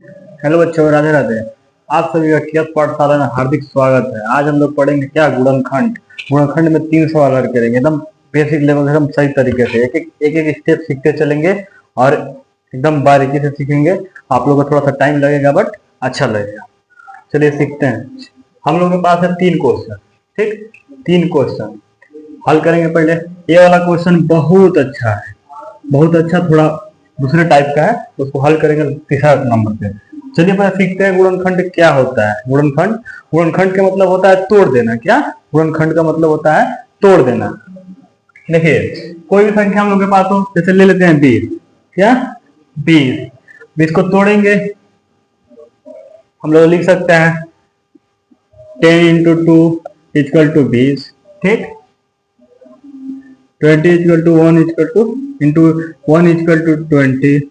Hello बच्चों, राधे राधे। आप सभी का टीएस पाठशाला में हार्दिक स्वागत है। आज हम लोग पढ़ेंगे क्या, गुणनखंड। गुणनखंड में 3 सवाल हल करेंगे, एकदम बेसिक लेवल से, एकदम सही तरीके से एक एक स्टेप सीखते चलेंगे और एकदम बारीकी से सीखेंगे। आप लोगों को थोड़ा सा टाइम लगेगा बट अच्छा लगेगा। चलिए सीखते हैं। हम लोगों के पास है 3 क्वेश्चन, ठीक। 3 क्वेश्चन हल करेंगे। पहले ये वाला क्वेश्चन बहुत अच्छा है, बहुत अच्छा, थोड़ा दूसरे टाइप का है, उसको हल करेंगे तीसरा नंबर पे। चलिए पहले सीखते हैं गुणनखंड क्या होता है। गुणनखंड गुणनखंड का मतलब होता है तोड़ देना। क्या, गुणनखंड का मतलब होता है तोड़ देना। देखिए, कोई भी संख्या हम लोग के पास हो, जैसे ले लेते हैं 20। क्या, 20 को तोड़ेंगे, हम लोग लिख सकते हैं 10 इंटू 2 इक्वल टू 20, ठीक। 20 equal to 1 equal to into 1 equal to 20,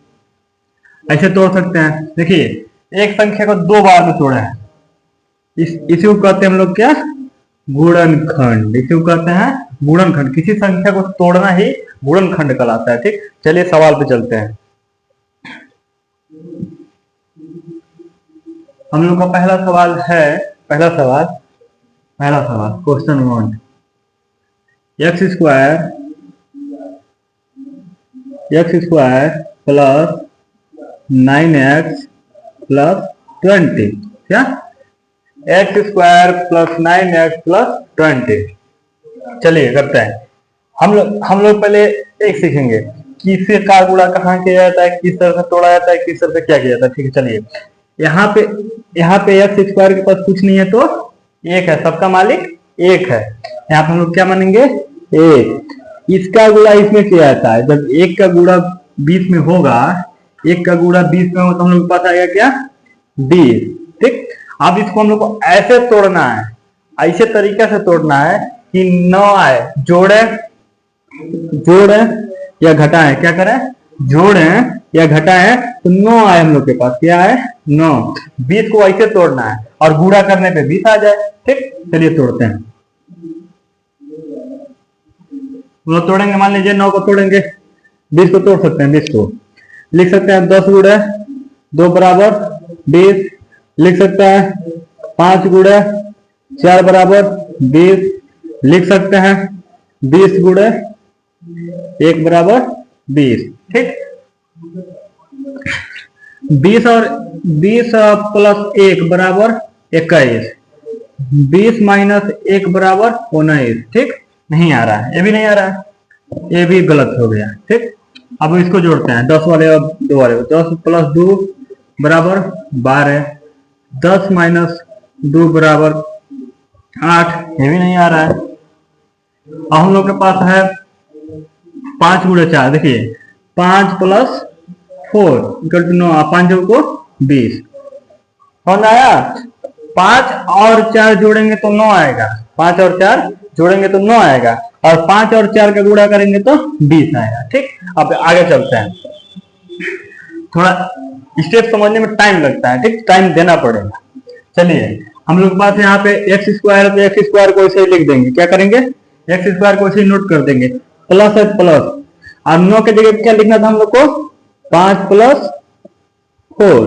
ऐसे तोड़ सकते हैं। देखिए, एक संख्या को 2 बार में तोड़ा है, इसी को कहते हैं हम लोग क्या, गुणनखंड। इसी को कहते हैं गुणनखंड। किसी संख्या को तोड़ना ही गुणनखंड कहलाता है, ठीक। चलिए सवाल पे चलते हैं। हम लोग का पहला सवाल है, पहला सवाल question 1, x square plus 9x plus 20। क्या, x square plus 9x plus 20। चलिए करते हैं। हम लोग पहले एक सीखेंगे किससे का गुणा कहाँ किया जाता है, किस तरह से तोड़ा जाता है, किस तरह से क्या किया जाता है, ठीक है। चलिए, यहाँ पे एक्स स्क्वायर के पास कुछ नहीं है तो एक है, सबका मालिक एक है। यहाँ पे हम लोग क्या मानेंगे, एक। इसका गुणा इसमें किया जाता है, जब एक का गुणा 20 में होगा, एक का गुणा 20 में होगा तो हम लोग के पास आएगा क्या, 20, ठीक। अब इसको हम लोग को ऐसे तोड़ना है, ऐसे तरीके से तोड़ना है कि 9 आए। जोड़े या घटाएं, क्या करें, जोड़े या घटाएं तो 9 आए हम लोग के पास। क्या है, 9। 20 को ऐसे तोड़ना है और गुणा करने पे 20 आ जाए, ठीक। चलिए तोड़ते हैं। वो तोड़ेंगे, मान लीजिए 9 को तोड़ेंगे, 20 को तोड़ सकते हैं। 20 को लिख सकते हैं 10 गुणे 2 बराबर 20। लिख सकते हैं 5 गुणे 4 बराबर 20। लिख सकते हैं 20 गुणे 1 बराबर 20, ठीक। 20 और 20 प्लस 1 बराबर 21। 20 माइनस 1 बराबर 19, ठीक। नहीं आ रहा है, ये भी नहीं आ रहा है, ये भी गलत हो गया, ठीक। अब इसको जोड़ते हैं, 10 वाले और 2 वाले। 10 प्लस 2 बराबर 12। 10 माइनस 2 बराबर 8, ये भी नहीं आ रहा है। अब हम लोग के पास है 5 गुणे 4। देखिए, 5 प्लस 4 इक्वल टू 9। 5 को 20, कौन आया, 5 और 4 जोड़ेंगे तो 9 आएगा। 5 और 4 जोड़ेंगे तो 9 आएगा, और 5 और 4 का गुणा करेंगे तो 20 आएगा, ठीक। अब आगे चलते हैं। थोड़ा स्टेप समझने में टाइम लगता है, ठीक, टाइम देना पड़ेगा। चलिए, हम लोग पास यहाँ पे एक्स स्क्वायर है तो एक्स स्क्वायर को ऐसे लिख देंगे। क्या करेंगे, एक्स स्क्वायर को ऐसे नोट कर देंगे। प्लस है प्लस, और 9 के जगह क्या लिखना था हम लोग को, 5 प्लस 4।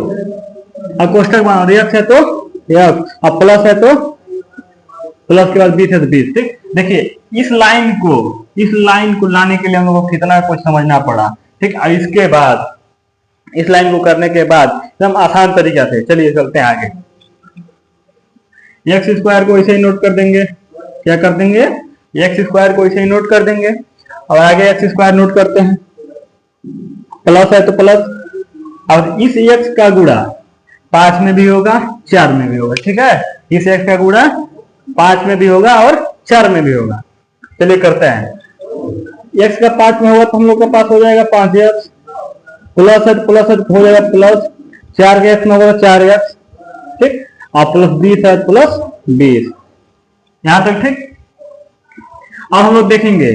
और कोष्टक बना, एक्स है तो एक्स, और प्लस है तो प्लस के बाद 20 है तो 20, ठीक। देखिए, इस लाइन को लाने के लिए हम लोग को कितना कुछ समझना पड़ा, ठीक। और इसके बाद इस लाइन को करने के बाद एकदम आसान तरीका से, चलिए चलते हैं आगे। एक्स स्क्वायर को ऐसे ही नोट कर देंगे। क्या कर देंगे, एक्स स्क्वायर को ऐसे ही नोट कर देंगे, और आगे एक्स स्क्वायर नोट करते हैं। प्लस है तो प्लस, और इस एक्स का गुणा 5 में भी होगा, 4 में भी होगा, ठीक है। इस एक्स का गुणा 5 में भी होगा और 4 में भी होगा। चलिए करते हैं। x का 5 में होगा तो हम लोग के पास हो जाएगा 5x, प्लस है तो हो जाएगा प्लस 4 के x में होगा 4x, ठीक। और प्लस 20 है प्लस 20, यहां तक, ठीक। अब हम लोग देखेंगे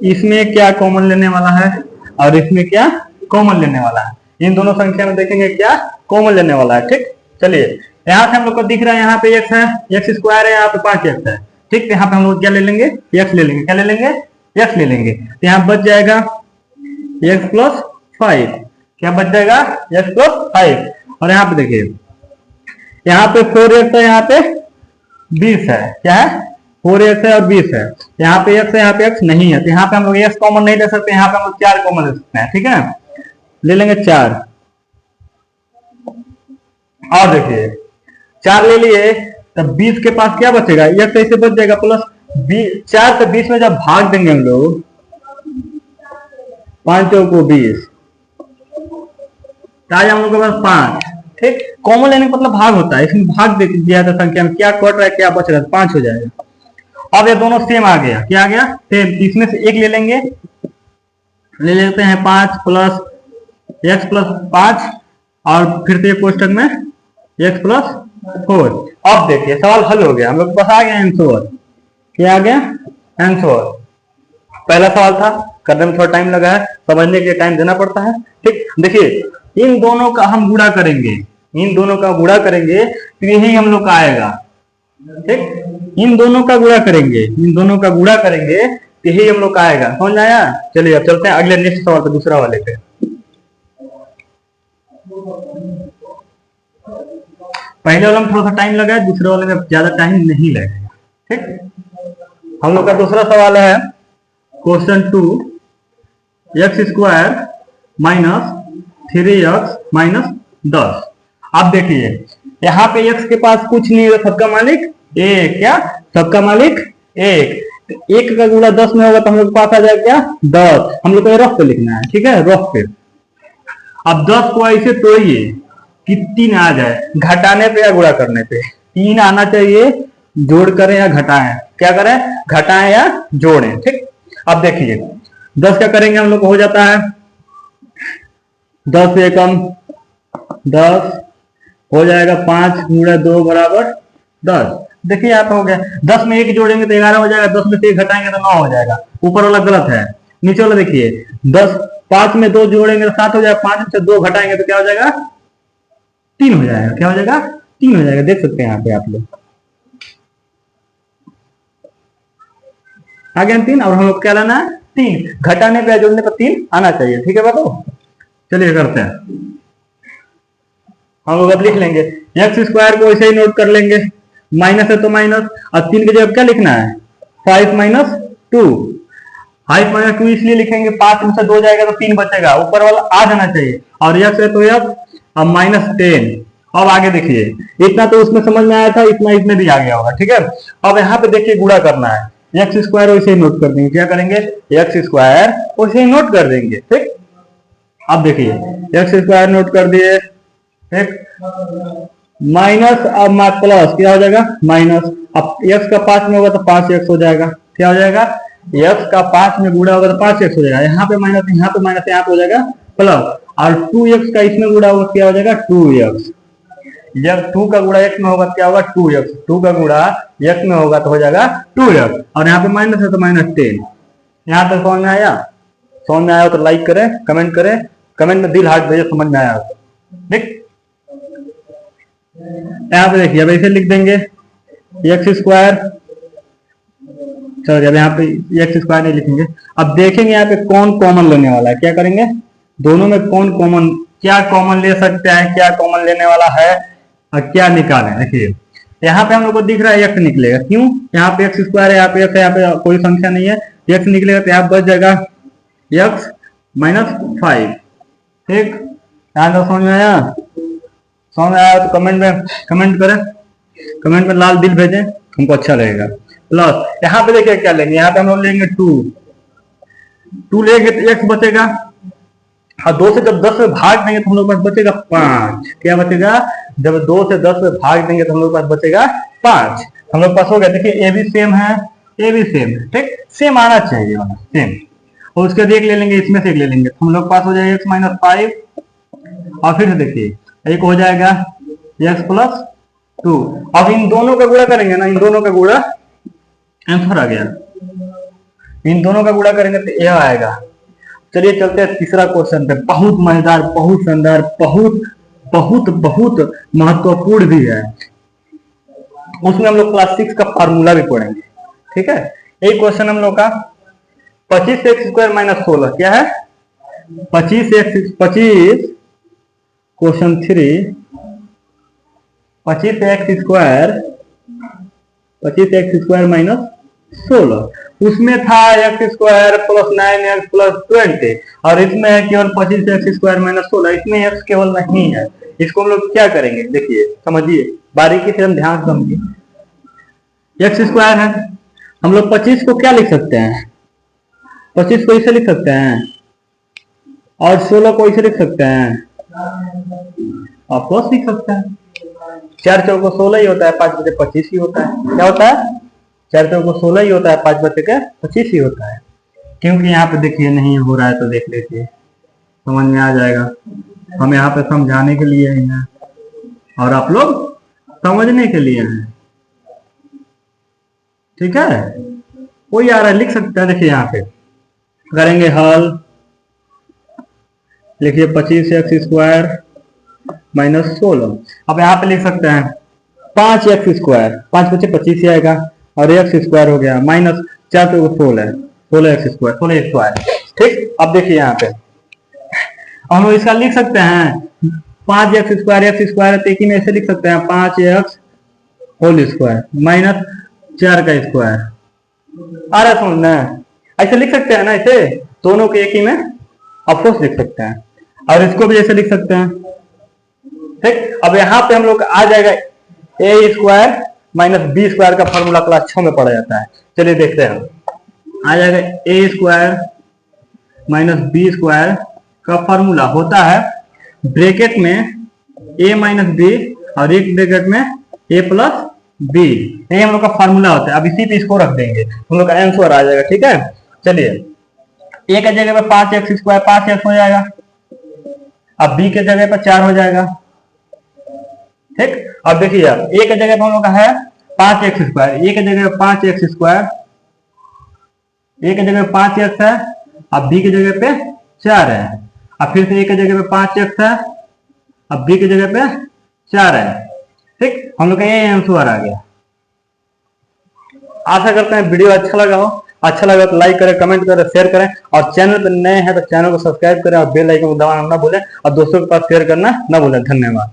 इसमें क्या कॉमन लेने वाला है और इसमें क्या कॉमन लेने वाला है। इन दोनों संख्या में देखेंगे क्या कॉमन लेने वाला है, ठीक। चलिए, यहाँ से हम लोग को दिख रहा है, यहाँ पे x है, एक्स स्क्वायर है, यहाँ पे 5x है, ठीक। यहाँ पे हम लोग क्या ले लेंगे, x ले लेंगे। क्या ले लेंगे, x ले लेंगे। तो यहाँ बच जाएगा x प्लस 5। क्या बच जाएगा, x प्लस 5। और यहाँ पे देखिए, यहाँ पे 4x है, यहाँ पे 20 है। क्या है? 4x है और 20 है। यहाँ पे x है, यहाँ पे x नहीं है, तो यहाँ पे हम लोग x कॉमन नहीं ले सकते, यहाँ पे हम लोग 4 कॉमन ले सकते हैं। ठीक है, ले लेंगे 4। और देखिए 4 ले लिए, तब 20 के पास क्या बचेगा? x ऐसे बच जाएगा प्लस 4 से 20 में जब भाग देंगे हम लोग, 5 को 20, आज हम लोग के पास 5। ठीक, कॉमन लेने का मतलब भाग होता है, इसमें भाग दे दिया था संख्या में, क्या कट रहा है क्या बच रहा है, 5 हो जाएगा। अब ये दोनों सेम आ गया, क्या आ गया? सेम। इसमें से एक ले लेंगे, ले लेते हैं 5 प्लस x प्लस 5, और फिर से कोष्टक में x प्लस 4। अब देखिए सवाल हल हो गया, हम लोग के पास आ गया आंसर। क्या आ गया? आंसर। पहला सवाल था, करने में थोड़ा टाइम लगा है, समझने के लिए टाइम देना पड़ता है। ठीक, देखिए इन दोनों का हम गुणा करेंगे, इन दोनों का गुणा करेंगे तो यही हम लोग का आएगा। ठीक, इन दोनों का गुणा करेंगे, इन दोनों का गुणा करेंगे तो यही हम लोग का आएगा। समझ आया? चलिए अब चलते हैं अगले नेक्स्ट सवाल पे, दूसरा वाले पे। पहले वाले में थोड़ा सा टाइम लगा है, दूसरे वाले में ज्यादा टाइम नहीं लगेगा। ठीक, हम लोग का दूसरा सवाल है question 2, x square minus 3x minus 10। अब देखिए यहाँ पे x के पास कुछ नहीं है, सबका मालिक एक। क्या? सबका मालिक एक। तो 1 का गुणा 10 में होगा तो हम लोग के पास आ जाएगा क्या? 10। हम लोग को रफ पे लिखना है। ठीक है, रफ पे। अब 10 को ऐसे तोड़िए कि 3 आ जाए, घटाने पे या गुणा करने पे 3 आना चाहिए, जोड़ करें या घटाएं। क्या करें? घटाएं या जोड़ें। ठीक, अब देखिए 10 का करेंगे हम लोग को हो जाता है 10 एकम 10 हो जाएगा, 5 गुणा 2 बराबर 10। देखिए यहाँ पे हो गया, 10 में 1 जोड़ेंगे तो 11 हो जाएगा, 10 में से 1 घटाएंगे तो 9 हो जाएगा। ऊपर वाला गलत है, नीचे वाला देखिए 10, 5 में 2 जोड़ेंगे तो 7 हो जाएगा, 5 में से 2 घटाएंगे तो क्या हो जाएगा? 3 हो जाएगा। क्या हो जाएगा? 3 हो जाएगा। देख सकते हैं यहाँ पे आप लोग, आ गया 3, और हम लोग क्या लाना है? 3। घटाने पे या जोड़ने पर 3 आना चाहिए। ठीक है बाबू, चलिए करते हैं। हम लोग अब लिख लेंगे एक्स स्क्वायर को ऐसे ही नोट कर लेंगे, माइनस है तो माइनस, और 3 की जगह क्या लिखना है? 5 माइनस 2। 5 माइनस 2 इसलिए लिखेंगे, 5 में से 2 जाएगा तो 3 बचेगा, ऊपर वाला आ जाना चाहिए, और एक्स है तो एक्स, अब माइनस 10। अब आगे देखिए, इतना तो उसमें समझ में आया था, इतना इसमें भी आ गया होगा। ठीक है, अब यहाँ पे देखिए गुणा करना है, एक्स स्क्वायर वैसे ही नोट कर देंगे। क्या करेंगे? एक्स स्क्वायर वैसे ही नोट कर देंगे। ठीक, अब देखिए एक्स स्क्वायर नोट कर दिए, ठीक, माइनस अब प्लस क्या हो जाएगा? माइनस। अब एक्स का 5 में होगा तो 5x हो जाएगा। क्या हो जाएगा? एक्स का 5 में गुणा होगा तो 5x हो जाएगा। यहाँ पे माइनस, यहाँ पे माइनस, यहाँ पे हो जाएगा प्लस, और 2x का इसमें गुणा होगा क्या हो जाएगा? 2x। जब 2 का गुणा x में होगा तो क्या होगा? 2x। 2 का गुणा x में होगा तो हो जाएगा 2x, और यहाँ पे माइनस है तो माइनस 10। यहाँ तक समझ में आया? समझ में आया तो लाइक करें, कमेंट करें, कमेंट में दिल हार्ट भेजे समझ में आया। ठीक, यहाँ पे देखिए अब ऐसे लिख देंगे एक्स स्क्वायर, चलो जब यहाँ पे एक्स स्क्वायर नहीं लिखेंगे, अब देखेंगे यहाँ पे कौन कॉमन लेने वाला है। क्या करेंगे? दोनों में कौन कॉमन, क्या कॉमन ले सकते हैं, क्या कॉमन लेने वाला है, और क्या निकालें। देखिए यहाँ पे हम लोग को दिख रहा है एक्स निकलेगा, क्यों? यहाँ पे एक्स स्क्वायर है, यहाँ पे एक्स है, यहाँ पे कोई संख्या नहीं है, एक्स निकलेगा तो यहाँ बच जाएगा एक्स माइनस 5। ठीक, यहाँ तक समझ में आया? समझ में आया तो कमेंट करें, कमेंट में लाल दिल भेजें, हमको अच्छा लगेगा। प्लस यहाँ पे देखिए क्या लेंगे, यहाँ पे हम लोग लेंगे 2 लेंगे तो x बचेगा, और 2 से जब 10 में भाग देंगे तो हम लोग पास बचेगा 5। क्या बचेगा? जब 2 से 10 में भाग देंगे तो हम लोग पास बचेगा 5। हम लोग पास हो गया। देखिए ए भी सेम है, ए भी सेम है। ठीक, सेम आना चाहिए, सेम। और उसके देख ले लेंगे, इसमें से एक ले लेंगे तो हम लोग पास हो जाएगा x माइनस 5, और फिर से देखिए एक हो जाएगा x प्लस 2। अब इन दोनों का गुणा करेंगे ना, इन दोनों का गुणा आंसर आ गया, इन दोनों का गुणा करेंगे तो यह आएगा। चलिए चलते हैं तीसरा क्वेश्चन पे, बहुत मजेदार, बहुत शानदार, बहुत बहुत बहुत महत्वपूर्ण भी है। उसमें हम लोग क्लास 6 का फार्मूला भी पढ़ेंगे। ठीक है, एक क्वेश्चन हम लोग का 25x स्क्वायर माइनस 16 क्या है? 25 क्वेश्चन 3 25x² माइनस 16, उसमें था x² प्लस 9x प्लस 20, और इसमें है केवल 25x² माइनस 16, इसमें x केवल नहीं है। इसको हम लोग क्या करेंगे, देखिए समझिए बारीकी से, हम ध्यान से समझिए। x² है, हम लोग 25 को क्या लिख सकते हैं, 25 को इसे लिख सकते हैं, और 16 को इसे लिख सकते हैं, ऑफकोर्स लिख सकते हैं। 4 चौको 16 ही होता है, 5 बचे 25 ही होता है। क्या होता है, 4 चौको 16 ही होता है, 5 बचे के 25 ही होता है। क्योंकि यहाँ पे देखिए नहीं हो रहा है तो देख लीजिए, समझ में आ जाएगा। हम यहाँ पे समझाने के लिए ही हैं और आप लोग समझने के लिए हैं, ठीक है। कोई आ रहा है लिख सकता है, देखिए यहाँ पे करेंगे हल, लिखिए 25x² माइनस 16। अब यहाँ पे लिख सकते हैं 5x², 5 बचे 25 ही आएगा, और x² हो गया माइनस 4 को 16, 16x², ठीक। अब देखिए यहाँ पे हम लोग इसका लिख सकते हैं 5x² x² तो एक ही में ऐसे लिख सकते हैं 5x² माइनस 4 का स्क्वायर। आ रहा समझना, ऐसे लिख सकते हैं ना, इसे दोनों के एक ही में ऑफकोर्स लिख सकते हैं, और इसको भी ऐसे लिख सकते हैं, ठीक। अब यहाँ पे हम लोग आ जाएगा a² माइनस b² का फॉर्मूला क्लास 6 में पढ़ा जाता है। चलिए देखते हैं, आ जाएगा a² माइनस b² का फॉर्मूला होता है ब्रैकेट में a माइनस b और एक ब्रैकेट में a प्लस b, ये हम लोग का फॉर्मूला होता है। अब इसी पे इसको रख देंगे, हम लोग का आंसर आ जाएगा, ठीक है। चलिए a के जगह पे 5x² 5x हो जाएगा, अब b के जगह पे 4 हो जाएगा, ठीक। अब देखिए आप a के जगह पे हम लोग का है 5x², a के जगह पे 5x², a के जगह पे 5x है, अब b के जगह पे 4 है, अब फिर से a के जगह पे 5x है, अब b के जगह पे 4 है, ठीक। हम लोग का ये आंसर आ गया। आशा करते हैं वीडियो अच्छा लगा हो, अच्छा लगा तो लाइक करें, कमेंट करें, शेयर करें, और चैनल पर नए हैं तो चैनल को सब्सक्राइब करें और बेल आइकन को दबाना ना भूलें, और दोस्तों के पास शेयर करना ना भूलें। धन्यवाद।